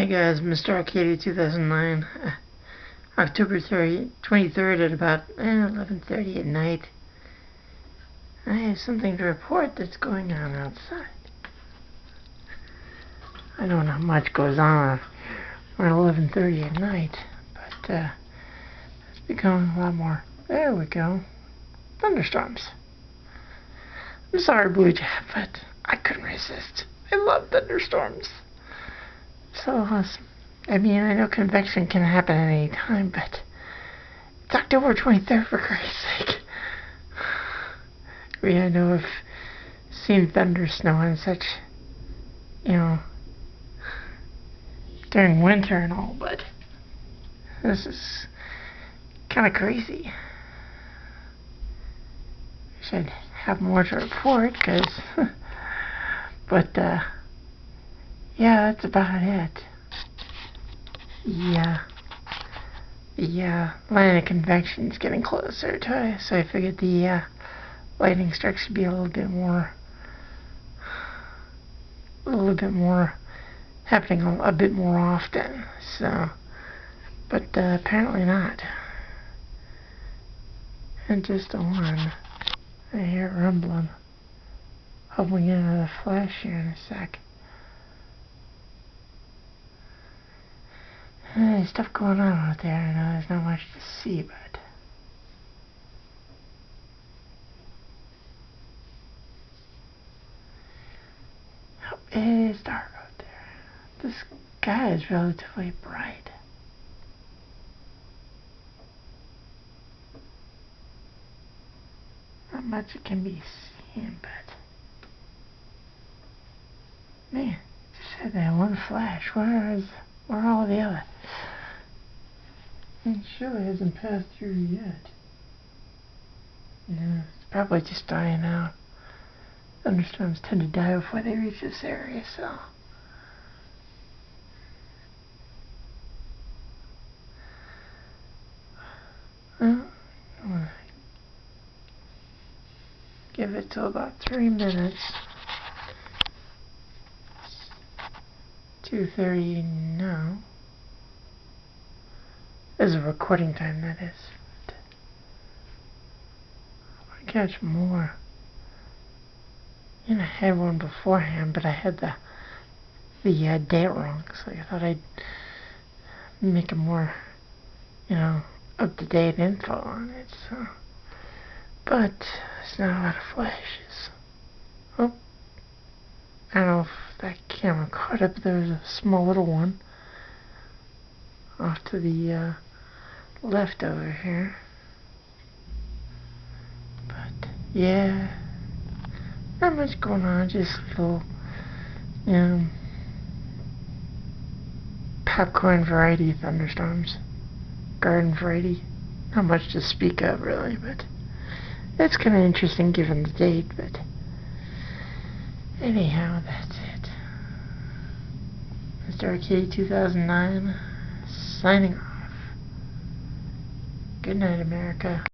Hi guys, Mr. Arcadia 2009, October 23rd at about 11:30 at night. I have something to report that's going on outside. I don't know much goes on around 11:30 at night, but it's becoming a lot more. There we go. Thunderstorms. I'm sorry, Blujav, but I couldn't resist. I love thunderstorms. So awesome. I mean, I know convection can happen at any time, but it's October 23rd, for Christ's sake. I know I've seen thunder snow and such, during winter and all, but this is kind of crazy. Should have more to report, but yeah, that's about it. The line of convection is getting closer to it, so I figured the lightning strikes should be a little bit more happening a bit more often. So, but apparently not. And just the one, I hear it rumbling. Hoping we get another flash here in a sec. There's stuff going on out there. I know there's not much to see, but it is dark out there. The sky is relatively bright. Not much can be seen, but man, just had that one flash. Where are all the other? It surely hasn't passed through yet. Yeah, it's probably just dying out. Thunderstorms tend to die before they reach this area, so. Well, I'm gonna give it till about 3 minutes. 2:30 now. As a recording time, that is. But I want to catch more. I had one beforehand, but I had the date wrong, so I thought I'd make a more, up-to-date info on it. So, but there's not a lot of flashes. Oh, I don't know if that camera caught it, but there was a small little one off to the left over here. But yeah, not much going on, just little popcorn variety thunderstorms, garden variety. Not much to speak of really, but it's kind of interesting given the date. But anyhow, that's it. Mr. Arcadia 2009 signing off. Good night, America.